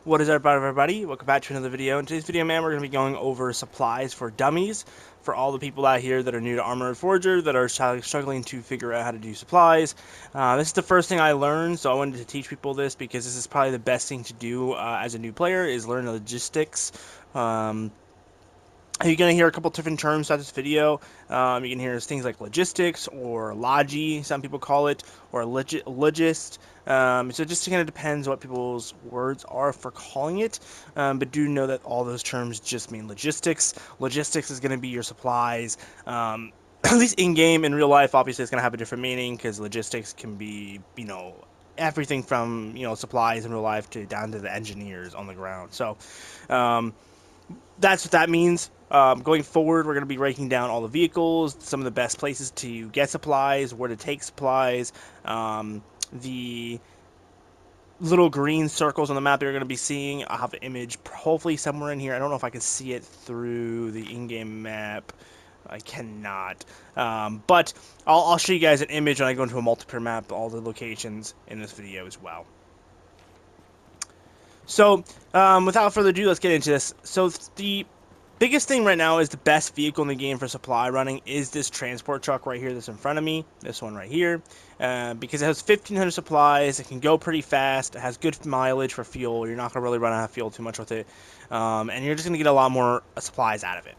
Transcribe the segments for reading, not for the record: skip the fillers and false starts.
What is up, everybody? Welcome back to another video. In today's video, man, we're going to be going over supplies for dummies for all the people out here that are new to Armored Forger that are struggling to figure out how to do supplies. This is the first thing I learned, so I wanted to teach people this because this is probably the best thing to do as a new player is learn the logistics. Um, you're going to hear a couple different terms throughout this video. You can hear things like logistics or logi, some people call it, or logist. So it just kind of depends what people's words are for calling it. But do know that all those terms just mean logistics. Logistics is going to be your supplies. At least in game, in real life, obviously it's going to have a different meaning because logistics can be, everything from, supplies in real life to down to the engineers on the ground. So, um, that's what that means. Going forward, we're going to be breaking down all the vehicles, some of the best places to get supplies, where to take supplies, the little green circles on the map you're going to be seeing. I'll have an image hopefully somewhere in here. I don't know if I can see it through the in-game map. I cannot. But I'll show you guys an image when I go into a multiplayer map, all the locations in this video as well. So, without further ado, let's get into this. So, the biggest thing right now is the best vehicle in the game for supply running is this transport truck right here that's in front of me. This one right here. Because it has 1,500 supplies. It can go pretty fast. It has good mileage for fuel. You're not going to really run out of fuel too much with it. And you're just going to get a lot more supplies out of it.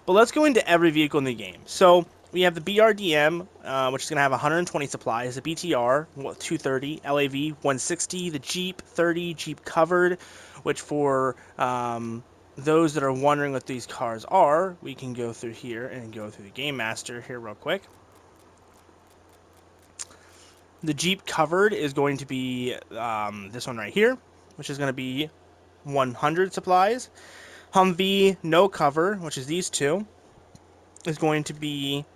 But let's go into every vehicle in the game. So we have the BRDM, which is going to have 120 supplies, the BTR, 230, LAV, 160, the Jeep, 30, Jeep covered, which for those that are wondering what these cars are, we can go through here and go through the Game Master here real quick. The Jeep covered is going to be this one right here, which is going to be 100 supplies. Humvee no cover, which is these two, is going to be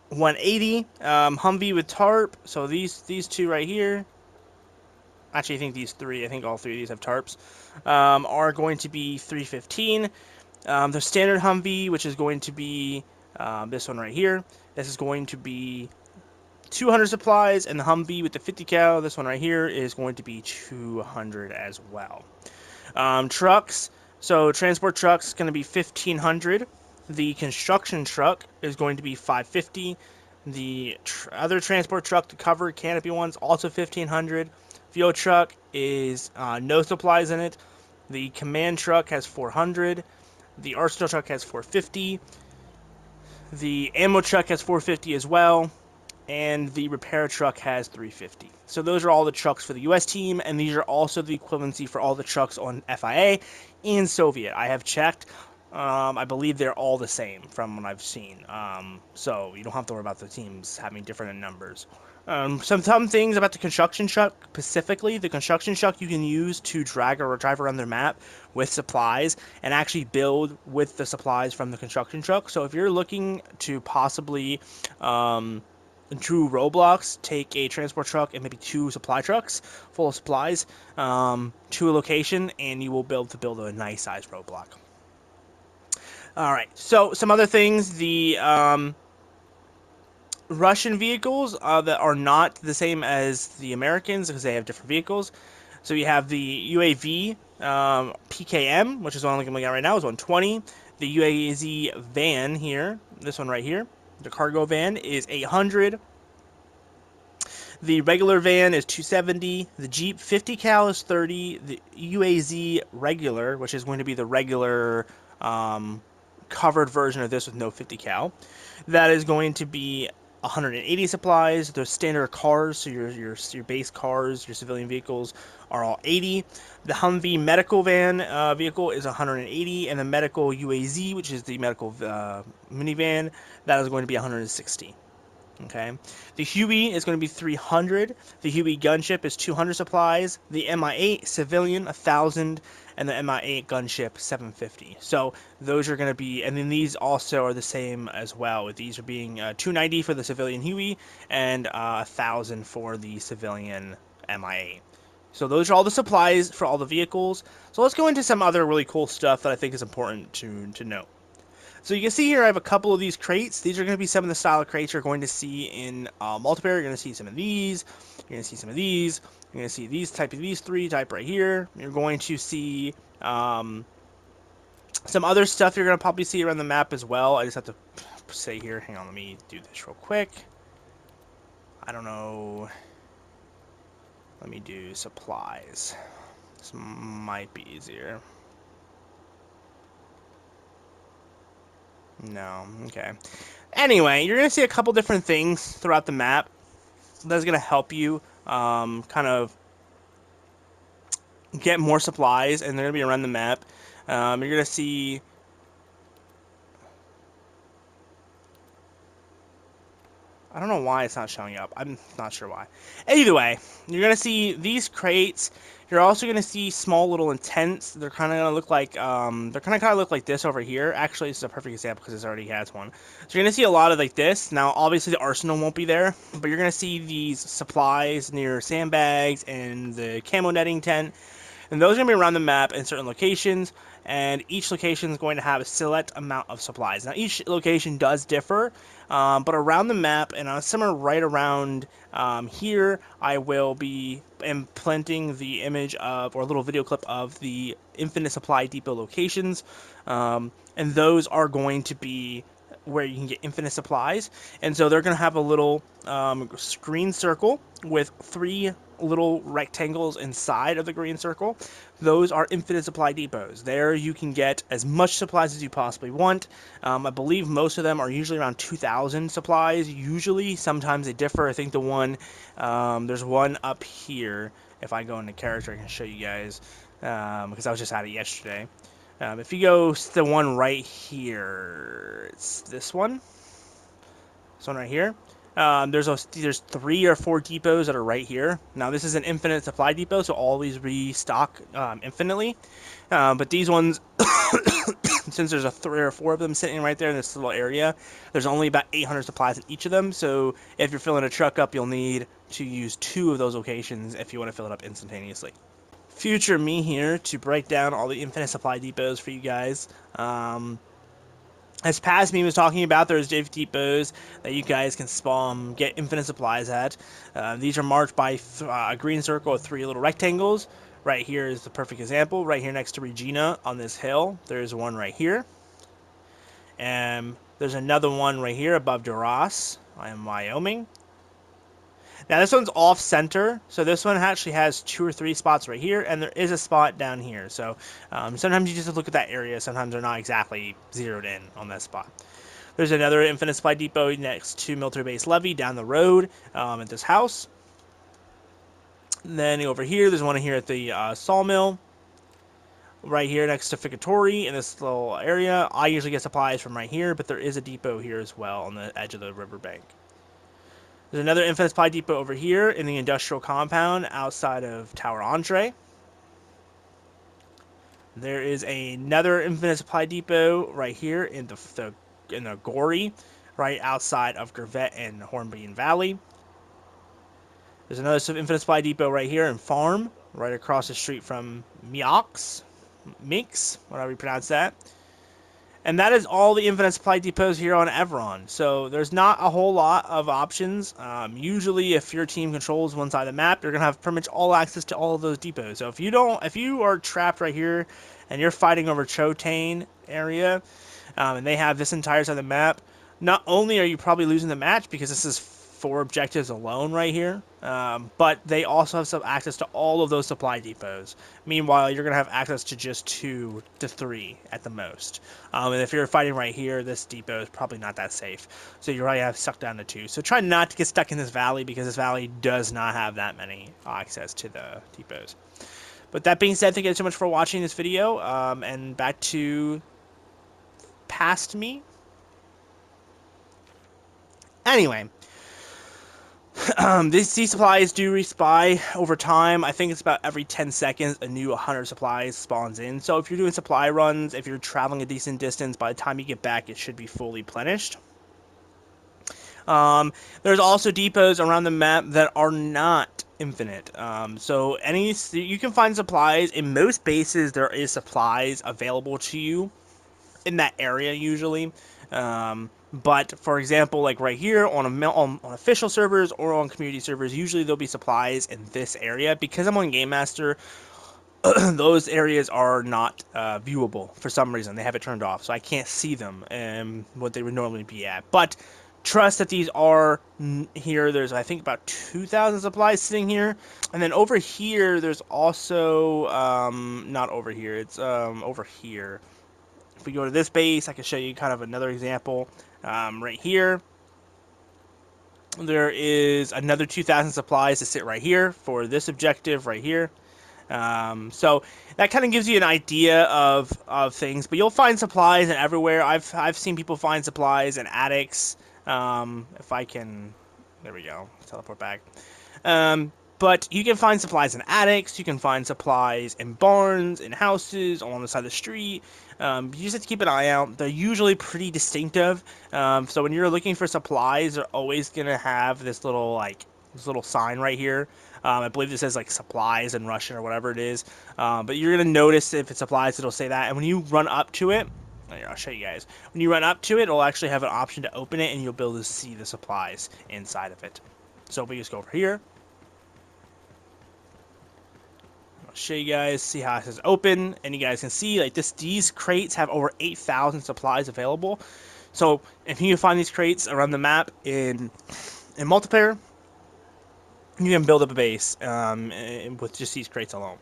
180. Humvee with tarp. So these two right here. Actually, I think these three. I think all three of these have tarps. Are going to be 315. The standard Humvee, which is going to be this one right here. This is going to be 200 supplies, and the Humvee with the 50 cal. This one right here is going to be 200 as well. Trucks. So transport trucks is going to be 1,500. The construction truck is going to be 550. The other transport truck, the covered canopy ones, also 1,500. Fuel truck is no supplies in it. The command truck has 400. The arsenal truck has 450. The ammo truck has 450 as well. And the repair truck has 350. So those are all the trucks for the US team, and these are also the equivalency for all the trucks on FIA and Soviet. I have checked. I believe they're all the same from what I've seen. So you don't have to worry about the teams having different numbers. Some things about the construction truck specifically. The construction truck you can use to drag or drive around their map with supplies and actually build with the supplies from the construction truck. So if you're looking to possibly through Roblox, take a transport truck and maybe 2 supply trucks full of supplies to a location, and you will be able to build a nice size roadblock. All right, so some other things. The Russian vehicles that are not the same as the Americans because they have different vehicles. So you have the UAV PKM, which is one I'm looking at right now, is 120. The UAZ van here, this one right here, the cargo van is 800. The regular van is 270. The Jeep 50 cal is 30. The UAZ regular, which is going to be the regular covered version of this with no 50 cal, that is going to be 180 supplies. The standard cars, so your base cars, your civilian vehicles, are all 80. The Humvee medical van vehicle is 180, and the medical UAZ, which is the medical minivan, that is going to be 160. Okay, the Huey is going to be 300. The Huey gunship is 200 supplies. The Mi-8 civilian 1,000, and the Mi-8 gunship 750. So those are going to be, and then these also are the same as well. These are being 290 for the civilian Huey and 1,000 for the civilian Mi-8. So those are all the supplies for all the vehicles. So let's go into some other really cool stuff that I think is important to note. So you can see here I have a couple of these crates. These are going to be some of the style of crates you're going to see in multiplayer. You're going to see some of these. You're going to see some of these. You're going to see these type of these three type right here. You're going to see some other stuff you're going to probably see around the map as well. I just have to say here, hang on, let me do this real quick. I don't know. Let me do supplies. This might be easier. No, okay. Anyway, you're going to see a couple different things throughout the map that's going to help you kind of get more supplies, and they're going to be around the map. You're going to see... I don't know why it's not showing up. I'm not sure why. Either way, you're going to see these crates. You're also going to see small little tents. They're kind of going to look like, they're kind of look like this over here. Actually, this is a perfect example because this already has one. So you're going to see a lot of like this. Now, obviously, the arsenal won't be there, but you're going to see these supplies near sandbags and the camo netting tent. And those are going to be around the map in certain locations, and each location is going to have a select amount of supplies. Now, each location does differ, but around the map, and somewhere right around here, I will be implanting the image of, or a little video clip of the Infinite Supply Depot locations, and those are going to be where you can get infinite supplies. And so they're going to have a little green circle with 3 little rectangles inside of the green circle. Those are infinite supply depots. There you can get as much supplies as you possibly want. I believe most of them are usually around 2,000 supplies. Usually, sometimes they differ. I think the one, there's one up here. If I go into character, I can show you guys, because I was just at it yesterday. If you go to the one right here, it's this one. This one right here. There's 3 or 4 depots that are right here. Now this is an infinite supply depot, so all these restock infinitely. But these ones, since there's 3 or 4 of them sitting right there in this little area, there's only about 800 supplies in each of them. So if you're filling a truck up, you'll need to use 2 of those locations if you want to fill it up instantaneously. Future me here to break down all the infinite supply depots for you guys. As past me was talking about, there's depots that you guys can spawn, get infinite supplies at. These are marked by a green circle with 3 little rectangles. Right here is the perfect example. Right here next to Regina on this hill, there's one right here. And there's another one right here above DeRoss in Wyoming. Now this one's off center, so this one actually has 2 or 3 spots right here, and there is a spot down here. So sometimes you just have to look at that area. Sometimes they're not exactly zeroed in on that spot. There's another infinite supply depot next to Military Base Levy down the road at this house. And then over here, there's one here at the sawmill. Right here next to Ficatory in this little area. I usually get supplies from right here, but there is a depot here as well on the edge of the riverbank. There's another infinite supply depot over here in the industrial compound outside of Tower Entree. There is another infinite supply depot right here in the Gory, right outside of Gervette and Hornbeam Valley. There's another infinite supply depot right here in Farm, right across the street from Minx, whatever you pronounce that. And that is all the infinite supply depots here on Evron. So there's not a whole lot of options. Usually, if your team controls one side of the map, you're gonna have pretty much all access to all of those depots. So if you are trapped right here, and you're fighting over Chotane area, and they have this entire side of the map, not only are you probably losing the match because this is 4 objectives alone right here, but they also have some access to all of those supply depots. Meanwhile, you're going to have access to just 2 to 3 at the most. And if you're fighting right here, this depot is probably not that safe. So you already have stuck down to 2. So try not to get stuck in this valley because this valley does not have that many access to the depots. But that being said, thank you so much for watching this video, and back to past me. Anyway, these supplies do respawn over time. I think it's about every 10 seconds a new 100 supplies spawns in. So if you're doing supply runs, if you're traveling a decent distance, by the time you get back, it should be fully replenished. There's also depots around the map that are not infinite. So you can find supplies in most bases. There is supplies available to you. in that area usually. But for example, like right here on official servers or on community servers, usually there'll be supplies in this area. Because I'm on Game Master, those areas are not viewable for some reason. They have it turned off, so I can't see them and what they would normally be at. But trust that these are here. There's, I think, about 2,000 supplies sitting here. And then over here, there's also, not over here, it's over here. If we go to this base, I can show you kind of another example. Right here, there is another 2,000 supplies to sit right here for this objective right here. So that kind of gives you an idea of things, but you'll find supplies and everywhere. I've seen people find supplies in attics. If I can, there we go, teleport back. Um, but you can find supplies in attics. You can find supplies in barns, in houses, along the side of the street. You just have to keep an eye out. They're usually pretty distinctive. So when you're looking for supplies, they're always gonna have this little sign right here. I believe this says like supplies in Russian or whatever it is. But you're gonna notice if it's supplies, it'll say that. And when you run up to it, here, I'll show you guys. When you run up to it, it'll actually have an option to open it, and you'll be able to see the supplies inside of it. So if we just go over here, I'll show you guys, see how it says open, and you guys can see like these crates have over 8,000 supplies available. So if you find these crates around the map in multiplayer, you can build up a base with just these crates alone.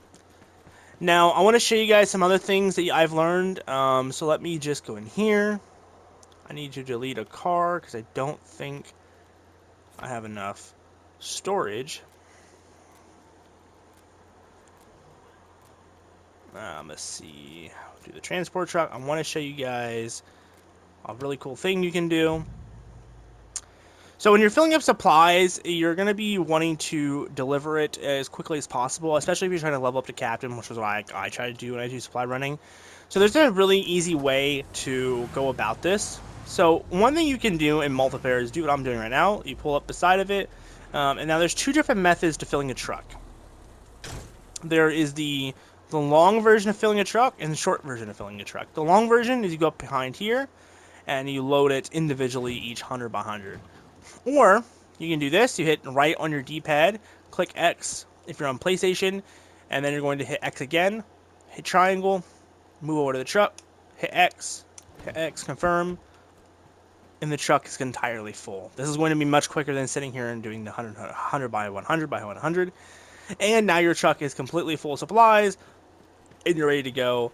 Now I want to show you guys some other things that I've learned. So let me just go in here. I need to delete a car because I don't think I have enough storage. Let's see. Do the transport truck. I want to show you guys a really cool thing you can do. So when you're filling up supplies, you're going to be wanting to deliver it as quickly as possible, especially if you're trying to level up to captain, which is what I try to do when I do supply running. So there's a really easy way to go about this. So one thing you can do in multiplayer is do what I'm doing right now. You pull up beside of it, and now there's two different methods to filling a truck. There is the long version of filling a truck and the short version of filling a truck. The long version is you go up behind here, and you load it individually each 100 by 100. Or you can do this. You hit right on your D-pad, click X if you're on PlayStation, and then you're going to hit X again, hit triangle, move over to the truck, hit X, confirm, and the truck is entirely full. This is going to be much quicker than sitting here and doing the 100 by 100 by 100. And now your truck is completely full of supplies, and you're ready to go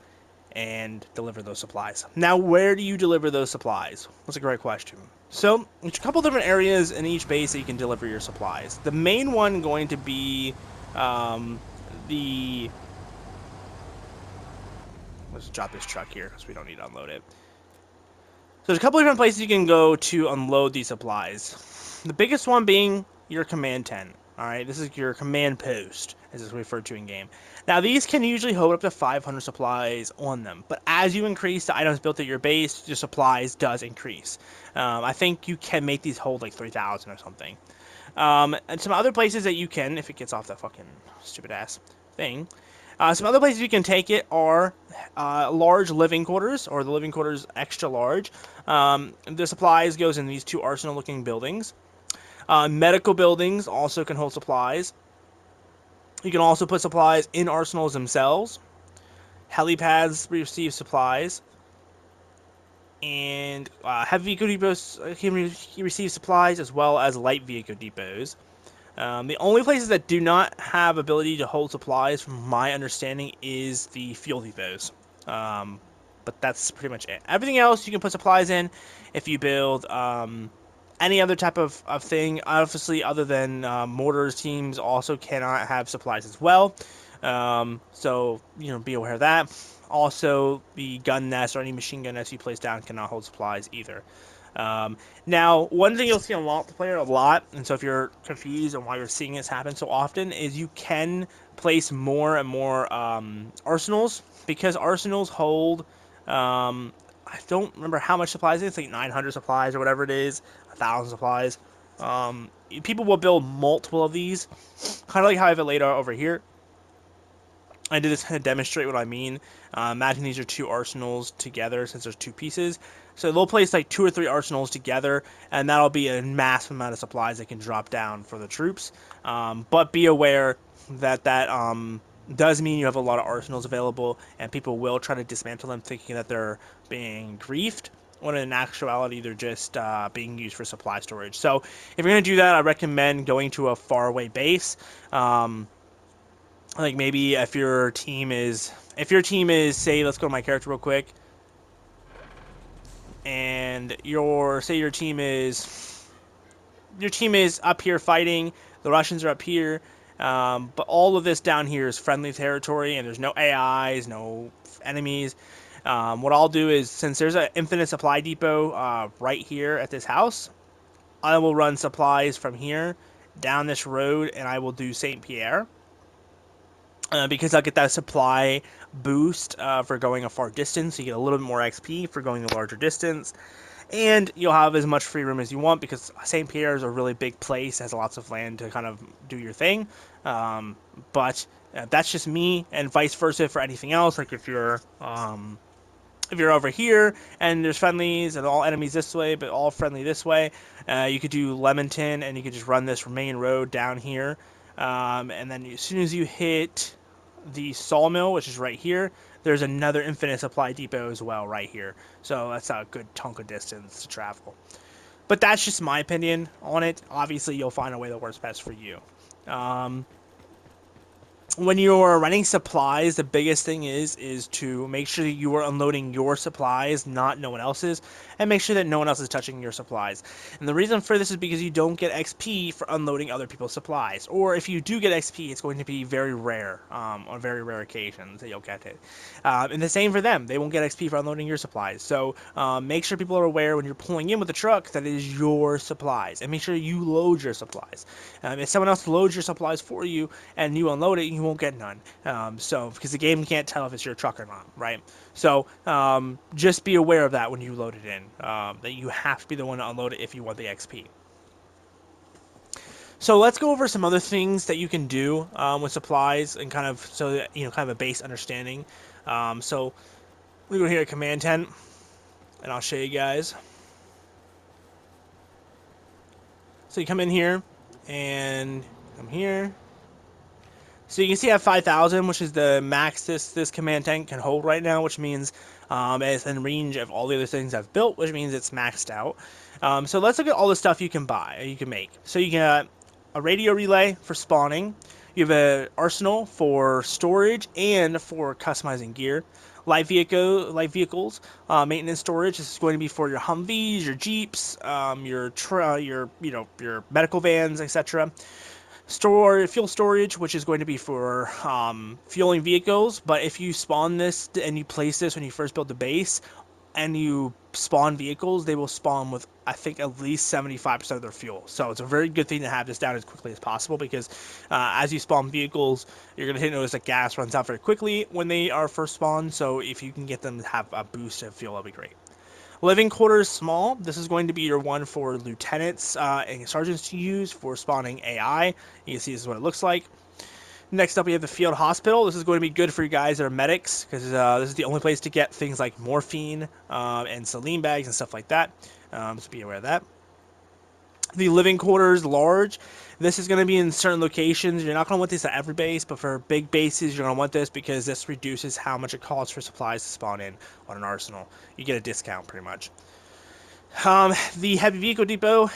and deliver those supplies. Now, where do you deliver those supplies? That's a great question. So, there's a couple different areas in each base that you can deliver your supplies. The main one going to be the... Let's drop this truck here because we don't need to unload it. So there's a couple different places you can go to unload these supplies. The biggest one being your command tent. Alright, this is your command post, as it's referred to in game. Now, these can usually hold up to 500 supplies on them, but as you increase the items built at your base, your supplies does increase. I think you can make these hold like 3,000 or something. And some other places that you can, if it gets off that fucking stupid ass thing, some other places you can take it are large living quarters, or the living quarters extra large. The supplies goes in these two arsenal-looking buildings. Medical buildings also can hold supplies. You can also put supplies in arsenals themselves. Helipads receive supplies. And heavy vehicle depots can receive supplies, as well as light vehicle depots. The only places that do not have ability to hold supplies, from my understanding, is the fuel depots. But that's pretty much it. Everything else you can put supplies in if you build any other type of thing. Obviously, other than mortars, teams also cannot have supplies as well. So, be aware of that. Also, the gun nest or any machine gun nest you place down cannot hold supplies either. Now, one thing you'll see on multiplayer a lot, and so if you're confused on why you're seeing this happen so often, is you can place more and more arsenals, because arsenals hold, I don't remember how much supplies it is, like 900 supplies or whatever it is, 1,000 supplies. People will build multiple of these, kind of like how I have it laid out over here. I did this kind of demonstrate what I mean. Imagine these are two arsenals together since there's two pieces. So they'll place like 2 or 3 arsenals together, and that'll be a massive amount of supplies that can drop down for the troops. But be aware that does mean you have a lot of arsenals available, and people will try to dismantle them thinking that they're being griefed, when in actuality they're just being used for supply storage. So if you're going to do that, I recommend going to a faraway base. Like maybe if your team is say, let's go to my character real quick, and your team is up here fighting, the Russians are up here, but all of this down here is friendly territory, and there's no AIs, no enemies. What I'll do is, since there's an infinite supply depot right here at this house, I will run supplies from here down this road, and I will do St. Pierre. Because I'll get that supply boost for going a far distance. So you get a little bit more XP for going a larger distance. And you'll have as much free room as you want because St. Pierre is a really big place, has lots of land to kind of do your thing. But that's just me, and vice versa for anything else. Like if you're over here and there's friendlies and all enemies this way, but all friendly this way, you could do Leamington and you could just run this main road down here. And then as soon as you hit the sawmill, which is right here, there's another infinite supply depot as well right here. So that's a good chunk of distance to travel. But that's just my opinion on it. Obviously, you'll find a way that works best for you. Um, when you're running supplies, the biggest thing is to make sure that you are unloading your supplies, not no one else's, and make sure that no one else is touching your supplies. And the reason for this is because you don't get XP for unloading other people's supplies, or if you do get XP, it's going to be very rare, on very rare occasions that you'll get it. And the same for them; they won't get XP for unloading your supplies. So make sure people are aware when you're pulling in with the truck that it is your supplies, and make sure you load your supplies. If someone else loads your supplies for you and you unload it, you won't get none. So because the game can't tell if it's your truck or not, right? So just be aware of that when you load it in. That you have to be the one to unload it if you want the XP. So let's go over some other things that you can do with supplies and kind of so that kind of a base understanding. So we go here at Command Tent, and I'll show you guys. So you come in here and come here. So you can see I have 5,000, which is the max this command tank can hold right now, which means it's in range of all the other things I've built, which means it's maxed out. So let's look at all the stuff you can buy, you can make. So you got a radio relay for spawning. You have an arsenal for storage and for customizing gear. Light vehicles, maintenance storage. This is going to be for your Humvees, your Jeeps, your medical vans, etc. Fuel storage, which is going to be for fueling vehicles. But if you spawn this and you place this when you first build the base, and you spawn vehicles, they will spawn with, I think, at least 75% of their fuel. So it's a very good thing to have this down as quickly as possible because as you spawn vehicles, you're going to notice that gas runs out very quickly when they are first spawned. So if you can get them to have a boost of fuel, that'll be great. Living quarters small. This is going to be your one for lieutenants and sergeants to use for spawning AI. You can see this is what it looks like. Next up, we have the field hospital. This is going to be good for you guys that are medics because this is the only place to get things like morphine and saline bags and stuff like that. So be aware of that. The living quarters large. This is going to be in certain locations. You're not going to want this at every base, but for big bases, you're going to want this because this reduces how much it costs for supplies to spawn in on an arsenal. You get a discount pretty much. The heavy vehicle depot,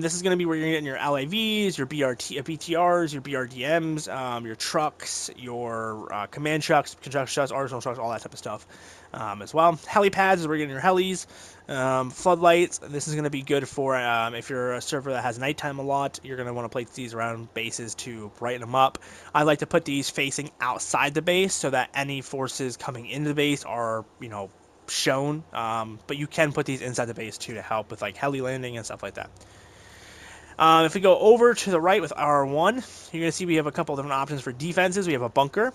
this is going to be where you're getting your LAVs, your BTRs, your BRDMs, your trucks, your command trucks, construction trucks, arsenal trucks, all that type of stuff as well. Helipads is where you're getting your helis. Floodlights, this is going to be good for if you're a server that has nighttime a lot, you're going to want to place these around bases to brighten them up. I like to put these facing outside the base so that any forces coming into the base are, shown, but you can put these inside the base too to help with like heli landing and stuff like that. If we go over to the right with R1, you're going to see we have a couple different options for defenses. We have a bunker.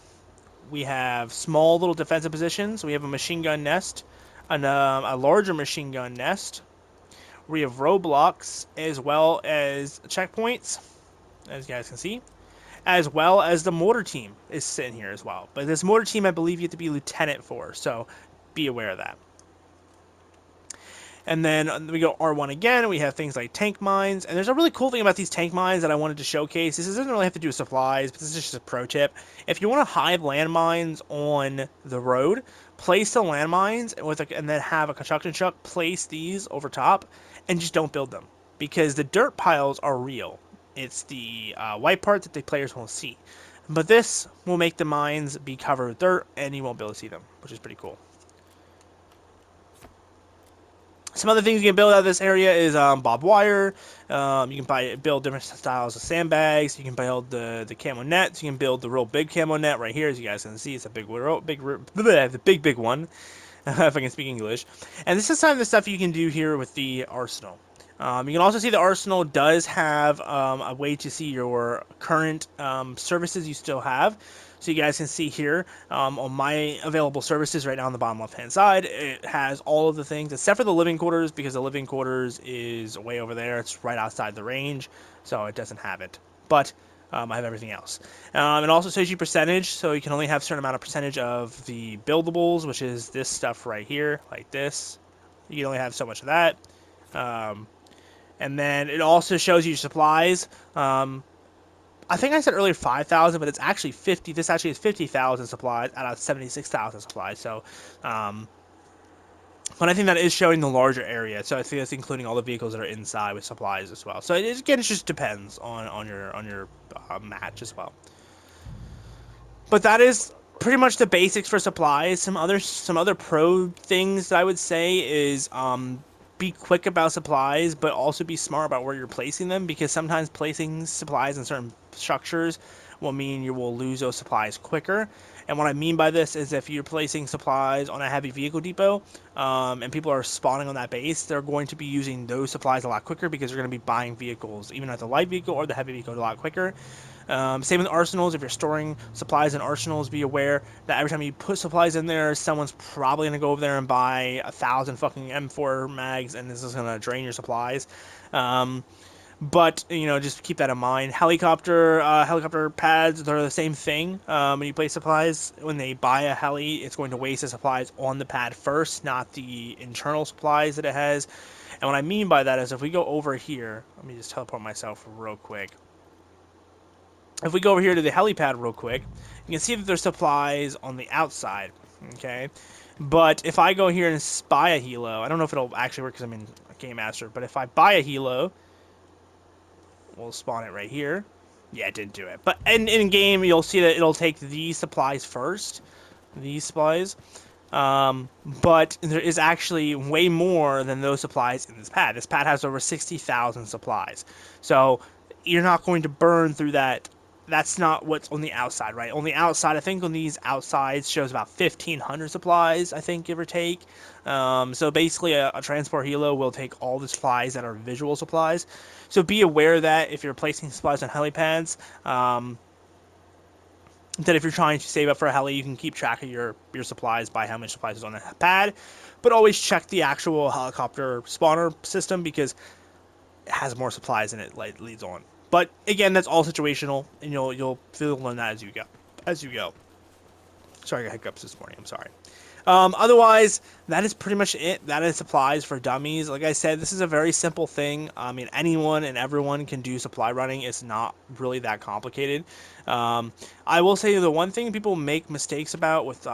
We have small little defensive positions. We have a machine gun nest, and a larger machine gun nest. We have roadblocks as well as checkpoints, as you guys can see. as well as the mortar team is sitting here as well. But this mortar team, I believe you have to be lieutenant for, so be aware of that. And then we go R1 again. We have things like tank mines. And there's a really cool thing about these tank mines that I wanted to showcase. This doesn't really have to do with supplies, but this is just a pro tip. If you want to hide landmines on the road, place the landmines and then have a construction truck place these over top and just don't build them. Because the dirt piles are real. It's the white part that the players won't see. But this will make the mines be covered with dirt and you won't be able to see them, which is pretty cool. Some other things you can build out of this area is barbed wire. You can build different styles of sandbags. You can build the camo nets. You can build the real big camo net right here, as you guys can see. It's a the big one, if I can speak English. And this is some of the stuff you can do here with the arsenal. You can also see the arsenal does have a way to see your current services you still have. So you guys can see here on my available services right now on the bottom left-hand side, it has all of the things except for the living quarters because the living quarters is way over there. It's right outside the range, so it doesn't have it. But I have everything else. It also shows you percentage, so you can only have a certain amount of percentage of the buildables, which is this stuff right here, like this. You can only have so much of that. And then it also shows you supplies. I think I said earlier 5,000, but it's actually 50. This actually is 50,000 supplies out of 76,000 supplies. So, but I think that is showing the larger area. So I think that's including all the vehicles that are inside with supplies as well. So again, it just depends on your match as well. But that is pretty much the basics for supplies. Some other pro things that I would say is be quick about supplies, but also be smart about where you're placing them because sometimes placing supplies in certain structures will mean you will lose those supplies quicker. And what I mean by this is if you're placing supplies on a heavy vehicle depot and people are spawning on that base, they're going to be using those supplies a lot quicker because they're going to be buying vehicles, even at the light vehicle or the heavy vehicle, a lot quicker. Same with arsenals. If you're storing supplies in arsenals, be aware that every time you put supplies in there, someone's probably gonna go over there and buy 1,000 fucking M4 mags, and this is gonna drain your supplies. But just keep that in mind. Helicopter pads, they're the same thing. When you place supplies, when they buy a heli, it's going to waste the supplies on the pad first, not the internal supplies that it has. And what I mean by that is if we go over here, let me just teleport myself real quick. If we go over here to the helipad real quick, you can see that there's supplies on the outside, okay? But if I go here and buy a helo, I don't know if it'll actually work because I'm in Game Master, but if I buy a helo, we'll spawn it right here. Yeah, it didn't do it. But in game, you'll see that it'll take these supplies first. These supplies. But there is actually way more than those supplies in this pad. This pad has over 60,000 supplies. So you're not going to burn through that. That's not what's on the outside, right? On the outside, I think on these outsides shows about 1,500 supplies, I think, give or take. So basically, a transport helo will take all the supplies that are visual supplies. So be aware that if you're placing supplies on helipads, that if you're trying to save up for a heli, you can keep track of your supplies by how many supplies is on a pad. But always check the actual helicopter spawner system because it has more supplies than it leads on. But again, that's all situational, and you'll learn that as you go. Sorry, I got hiccups this morning. I'm sorry. Otherwise, that is pretty much it. That is supplies for dummies. Like I said, this is a very simple thing. I mean, anyone and everyone can do supply running. It's not really that complicated. I will say the one thing people make mistakes about with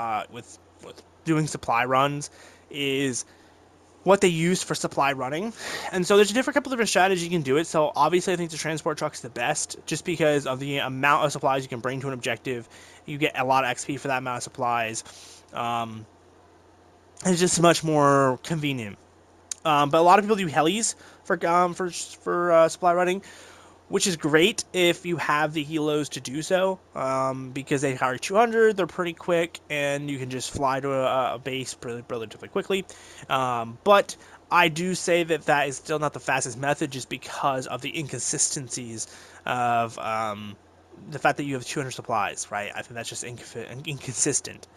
doing supply runs is what they use for supply running. And so there's a couple different strategies you can do it. So obviously I think the transport truck's the best just because of the amount of supplies you can bring to an objective. You get a lot of XP for that amount of supplies. It's just much more convenient. But a lot of people do helis for supply running, which is great if you have the helos to do so, because they carry 200, they're pretty quick, and you can just fly to a base relatively quickly. But I do say that is still not the fastest method just because of the inconsistencies of the fact that you have 200 supplies, right? I think that's just inconsistent.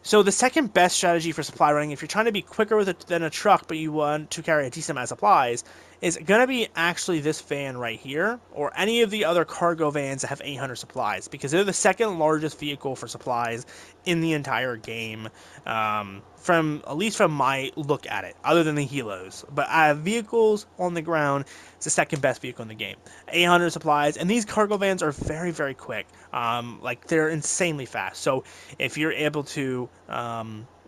So the second best strategy for supply running, if you're trying to be quicker than a truck, but you want to carry a decent amount of supplies, is going to be actually this van right here, or any of the other cargo vans that have 800 supplies, because they're the second largest vehicle for supplies in the entire game, from at least from my look at it, other than the helos. But vehicles on the ground, it's the second best vehicle in the game. 800 supplies, and these cargo vans are very, very quick. Like they're insanely fast. So if you're able to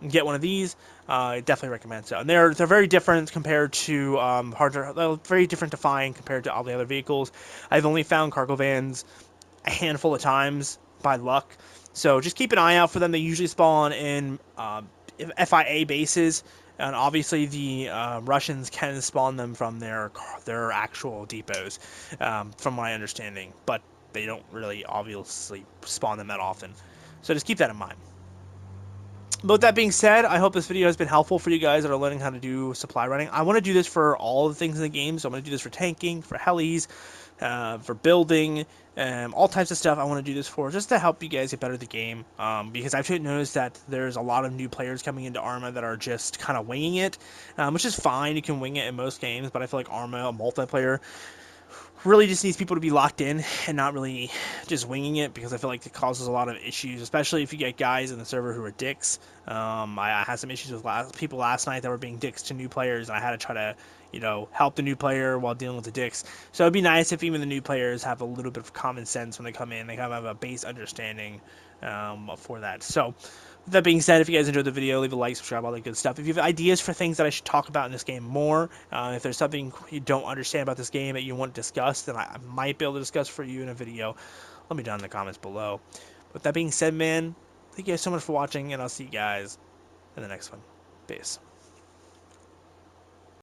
get one of these, I definitely recommend so. And they're very different compared to they're very different to find compared to all the other vehicles. I've only found cargo vans a handful of times by luck, so just keep an eye out for them. They usually spawn in FIA bases, and obviously the Russians can spawn them from their actual depots, from my understanding, but they don't really obviously spawn them that often. So just keep that in mind. But with that being said, I hope this video has been helpful for you guys that are learning how to do supply running. I want to do this for all the things in the game, so I'm going to do this for tanking, for helis, for building, all types of stuff I want to do this for, just to help you guys get better at the game, because I've noticed that there's a lot of new players coming into Arma that are just kind of winging it, which is fine. You can wing it in most games, but I feel like Arma multiplayer really just needs people to be locked in and not really just winging it, because I feel like it causes a lot of issues, especially if you get guys in the server who are dicks. I had some issues with people last night that were being dicks to new players, and I had to try to, help the new player while dealing with the dicks. So it'd be nice if even the new players have a little bit of common sense when they come in. They kind of have a base understanding for that. So with that being said, if you guys enjoyed the video, leave a like, subscribe, all that good stuff. If you have ideas for things that I should talk about in this game more, if there's something you don't understand about this game that you want discussed, then I might be able to discuss for you in a video. Let me know in the comments below. With that being said, man, thank you guys so much for watching, and I'll see you guys in the next one. Peace.